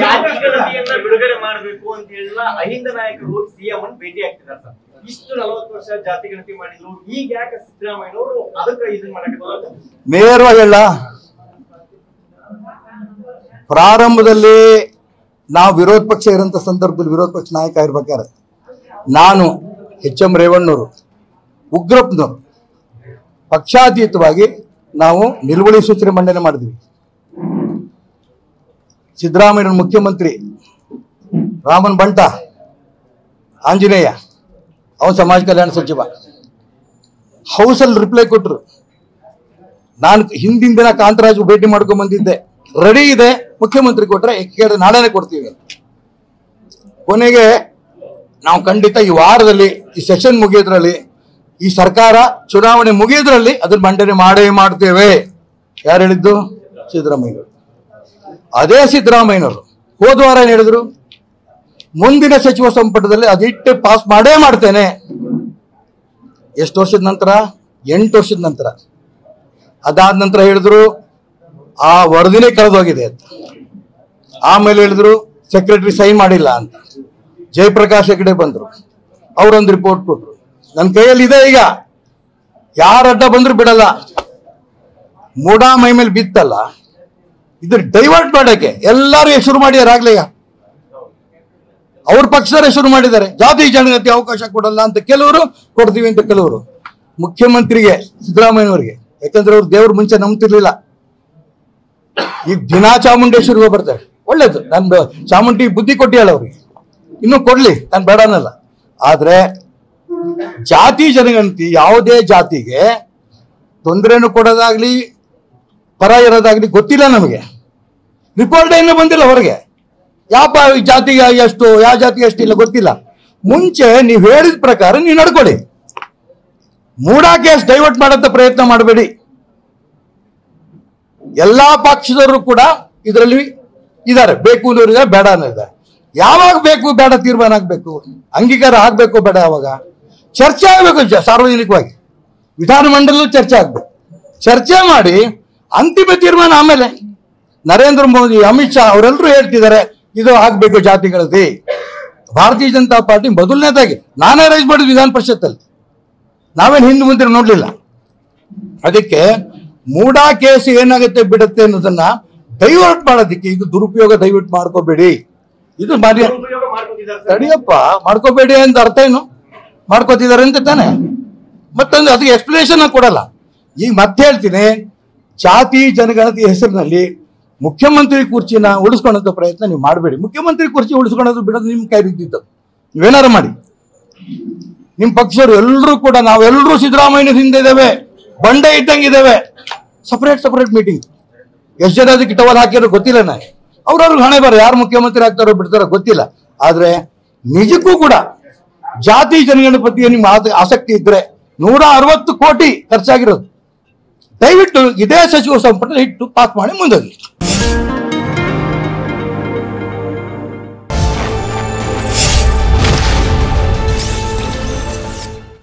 ಜಾತಿ ಗಣತಿಯನ್ನ ಬಿಡುಗಡೆ ಮಾಡಬೇಕು ಅಂತ ಹೇಳಿಲ್ಲ ಅಹಿಂದ ನಾಯಕರು ಹೋಗಿ ಸಿಎಂ ಅನ್ನು ಭೇಟಿ ಆಗ್ತಿದ್ದಾರೆ ಸರ್. ಇಷ್ಟು 40 ವರ್ಷ ಜಾತಿ ಗಣತಿ ಮಾಡಿದ್ರು, ಈಗ ಯಾಕೆ ಸಿದ್ದರಾಮಯ್ಯನವರು ಅದಕ್ಕೆ ಇದನ್ನ ಮಾಡಕ್ಕೆ ನೇರವಾಗಿ ಹೇಳ. ಪ್ರಾರಂಭದಲ್ಲಿ ನಾವು ವಿರೋಧ ಪಕ್ಷ ಇರೋಂಥ ಸಂದರ್ಭದಲ್ಲಿ ವಿರೋಧ ಪಕ್ಷ ನಾಯಕ ಇರ್ಬೇಕಾದ್ರೆ ನಾನು ಎಚ್.ಎಂ. ರೇವಣ್ಣವರು ಉಗ್ರಪ್ಪನವರು ಪಕ್ಷಾತೀತವಾಗಿ ನಾವು ನಿಲುವಳಿ ಸೂಚನೆ ಮಂಡನೆ ಮಾಡಿದ್ವಿ. ಸಿದ್ದರಾಮಯ್ಯ ಮುಖ್ಯಮಂತ್ರಿ, ರಾಮನ್ ಬಂಟ, ಆಂಜನೇಯ ಅವನು ಸಮಾಜ ಕಲ್ಯಾಣ ಸಚಿವ, ಹೌಸಲ್ಲಿ ರಿಪ್ಲೈ ಕೊಟ್ಟರು. ನಾನು ಹಿಂದಿನ ದಿನ ಕಾಂತರಾಜ್ ಭೇಟಿ ಮಾಡ್ಕೊಂಡ್ ಬಂದಿದ್ದೆ, ರೆಡಿ ಇದೆ, ಮುಖ್ಯಮಂತ್ರಿ ಕೊಟ್ರೆ ನಾಳೆನೆ ಕೊಡ್ತೀವಿ. ಕೊನೆಗೆ ನಾವು ಖಂಡಿತ ಈ ವಾರದಲ್ಲಿ ಈ ಸೆಷನ್ ಮುಗಿಯೋದ್ರಲ್ಲಿ, ಈ ಸರ್ಕಾರ ಚುನಾವಣೆ ಮುಗಿಯೋದ್ರಲ್ಲಿ ಅದನ್ನ ಮಂಡನೆ ಮಾಡೇ ಮಾಡ್ತೇವೆ. ಯಾರು ಹೇಳಿದ್ದು? ಸಿದ್ದರಾಮಯ್ಯನವರು. ಅದೇ ಸಿದ್ದರಾಮಯ್ಯನವರು ಹೋದ ವಾರ ಏನ್ ಹೇಳಿದ್ರು? ಮುಂದಿನ ಸಚಿವ ಸಂಪುಟದಲ್ಲಿ ಅದಿಟ್ಟು ಪಾಸ್ ಮಾಡೇ ಮಾಡ್ತೇನೆ. ಎಷ್ಟು ವರ್ಷದ ನಂತರ? 8 ವರ್ಷದ ನಂತರ. ಅದಾದ ನಂತರ ಹೇಳಿದ್ರು ಆ ವರದಿನೇ ಕಳೆದೋಗಿದೆ ಅಂತ. ಆಮೇಲೆ ಹೇಳಿದ್ರು ಸೆಕ್ರೆಟರಿ ಸೈನ್ ಮಾಡಿಲ್ಲ ಅಂತ. ಜಯಪ್ರಕಾಶ್ ಹೆಗಡೆ ಬಂದ್ರು, ಅವರೊಂದು ರಿಪೋರ್ಟ್ ಕೊಟ್ರು. ನನ್ನ ಕೈಯಲ್ಲಿ ಇದೆ, ಈಗ ಯಾರ ಅಡ್ಡ ಬಂದ್ರು ಬಿಡಲ್ಲ. ಮೂಡಾ ಮೈ ಮೇಲೆ ಬಿತ್ತಲ್ಲ, ಇದು ಡೈವರ್ಟ್ ಮಾಡಕ್ಕೆ ಎಲ್ಲರೂ ಶುರು ಮಾಡಿದಾರೆ. ಆಗ್ಲೇ ಅವ್ರ ಪಕ್ಷದವರೇ ಶುರು ಮಾಡಿದ್ದಾರೆ. ಜಾತಿ ಜನಗತಿ ಅವಕಾಶ ಕೊಡಲ್ಲ ಅಂತ ಕೆಲವರು, ಕೊಡ್ತೀವಿ ಅಂತ ಕೆಲವರು. ಮುಖ್ಯಮಂತ್ರಿಗೆ ಸಿದ್ದರಾಮಯ್ಯನವರಿಗೆ, ಯಾಕಂದ್ರೆ ಅವ್ರು ದೇವ್ರ ಮುಂಚೆ ನಂಬ್ತಿರ್ಲಿಲ್ಲ, ಈಗ ದಿನಾ ಚಾಮುಂಡೇಶ್ವರಿಗೆ ಬರ್ತಾರೆ. ಒಳ್ಳೇದು, ನಾನು ಚಾಮುಂಡಿ ಬುದ್ಧಿ ಕೊಟ್ಟಿಯಾಳ ಅವ್ರಿಗೆ, ಇನ್ನೂ ಕೊಡ್ಲಿ, ನಾನು ಬೇಡ ಅನ್ನಲ್ಲ. ಆದ್ರೆ ಜಾತಿ ಜನಗಣತಿ ಯಾವುದೇ ಜಾತಿಗೆ ತೊಂದರೆನು ಕೊಡೋದಾಗ್ಲಿ ಪರ ಇರೋದಾಗ್ಲಿ ಗೊತ್ತಿಲ್ಲ ನಮಗೆ. ರಿಪೋರ್ಟ್ ಏನೂ ಬಂದಿಲ್ಲ ಹೊರಗೆ. ಯಾವ ಜಾತಿಗೆ ಎಷ್ಟು, ಯಾವ ಜಾತಿಗೆ ಎಷ್ಟಿಲ್ಲ ಗೊತ್ತಿಲ್ಲ. ಮುಂಚೆ ನೀವು ಹೇಳಿದ ಪ್ರಕಾರ ನೀವು ನಡ್ಕೊಳ್ಳಿ. ಮೂಡಾ ಕೇಸ್ ಡೈವರ್ಟ್ ಮಾಡಂತ ಪ್ರಯತ್ನ ಮಾಡಬೇಡಿ. ಎಲ್ಲಾ ಪಕ್ಷದವರು ಕೂಡ ಇದರಲ್ಲಿ ಇದ್ದಾರೆ, ಬೇಕು ಅನ್ನೋರಿದ್ದಾರೆ, ಬೇಡ ಅನ್ನೋರಿದ್ದಾರೆ. ಯಾವಾಗ ಬೇಕು ಬೇಡ ತೀರ್ಮಾನ ಆಗ್ಬೇಕು, ಅಂಗೀಕಾರ ಆಗ್ಬೇಕು ಬೇಡ, ಯಾವಾಗ ಚರ್ಚೆ ಆಗ್ಬೇಕು ಸಾರ್ವಜನಿಕವಾಗಿ, ವಿಧಾನಮಂಡಲದಲ್ಲಿ ಚರ್ಚೆ ಆಗ್ಬೇಕು. ಚರ್ಚೆ ಮಾಡಿ ಅಂತಿಮ ತೀರ್ಮಾನ ಆಮೇಲೆ. ನರೇಂದ್ರ ಮೋದಿ, ಅಮಿತ್ ಶಾ ಅವರೆಲ್ಲರೂ ಹೇಳ್ತಿದ್ದಾರೆ ಇದು ಆಗ್ಬೇಕು ಜಾತಿ ಗಣತಿ. ಭಾರತೀಯ ಜನತಾ ಪಾರ್ಟಿ ಮೊದಲನೇದಾಗಿ ನಾನೇ ರೈಸ್ ಮಾಡಿದ್ವಿ ವಿಧಾನ ಪರಿಷತ್ತಲ್ಲಿ, ನಾವೇನು ಹಿಂದೆ ಮುಂದೆ ನೋಡ್ಲಿಲ್ಲ. ಅದಕ್ಕೆ ಮೂಡಾ ಕೇಸ್ ಏನಾಗುತ್ತೆ ಬಿಡುತ್ತೆ ಅನ್ನೋದನ್ನ ಡೈವರ್ಟ್ ಮಾಡೋದಕ್ಕೆ ಇದು ದುರುಪಯೋಗ ದಯವಿಟ್ಟು ಮಾಡ್ಕೋಬೇಡಿ. ಇದು ತಡಿಯಪ್ಪ, ಮಾಡ್ಕೋಬೇಡಿ ಅಂತ ಅರ್ಥ ಏನು? ಮಾಡ್ಕೋತಿದ್ದಾರೆ ಅಂತ ತಾನೆ. ಮತ್ತೊಂದು ಅದಕ್ಕೆ ಎಕ್ಸ್ಪ್ಲನೇಷನ್ ಕೊಡಲ್ಲ. ಈಗ ಮತ್ತೆ ಹೇಳ್ತೀನಿ, ಜಾತಿ ಜನಗಣತಿ ಹೆಸರಿನಲ್ಲಿ ಮುಖ್ಯಮಂತ್ರಿ ಕುರ್ಚಿನ ಉಳಿಸ್ಕೊಳ್ಳೋ ಪ್ರಯತ್ನ ನೀವು ಮಾಡಬೇಡಿ. ಮುಖ್ಯಮಂತ್ರಿ ಕುರ್ಚಿ ಉಳಿಸ್ಕೊಳ್ಳೋದು ಬಿಡೋದು ನಿಮ್ಮ ಕೈ ಬಿದ್ದಿದ್ದು. ನೀವೇನಾರು ಮಾಡಿ. ನಿಮ್ಮ ಪಕ್ಷರು ಎಲ್ಲರೂ ಕೂಡ ನಾವೆಲ್ಲರೂ ಸಿದ್ದರಾಮಯ್ಯ ಹಿಂದೆ ಇದ್ದೇವೆ, ಬಂಡೆ ಇದ್ದಂಗಿದ್ದೇವೆ. Separate meeting. ಎಷ್ಟು ಜನ ಅದಕ್ಕೆ ಟವಲ್ ಹಾಕಿರೋ ಗೊತ್ತಿಲ್ಲ. ನನಗೆ ಅವ್ರವ್ರಿಗೆ ಹಣೆ ಬರ, ಯಾರು ಮುಖ್ಯಮಂತ್ರಿ ಆಗ್ತಾರೋ ಬಿಡ್ತಾರೋ ಗೊತ್ತಿಲ್ಲ. ಆದ್ರೆ ನಿಜಕ್ಕೂ ಕೂಡ ಜಾತಿ ಜನಗಣತಿ ನಿಮ್ಮ ಆಸಕ್ತಿ ಇದ್ರೆ 160 ಕೋಟಿ ಖರ್ಚಾಗಿರೋದು, ದಯವಿಟ್ಟು ಇದೇ ಸಚಿವ ಸಂಪುಟ ಇಟ್ಟು ಪಾಸ್ ಮಾಡಿ ಮುಂದೋಗಿ.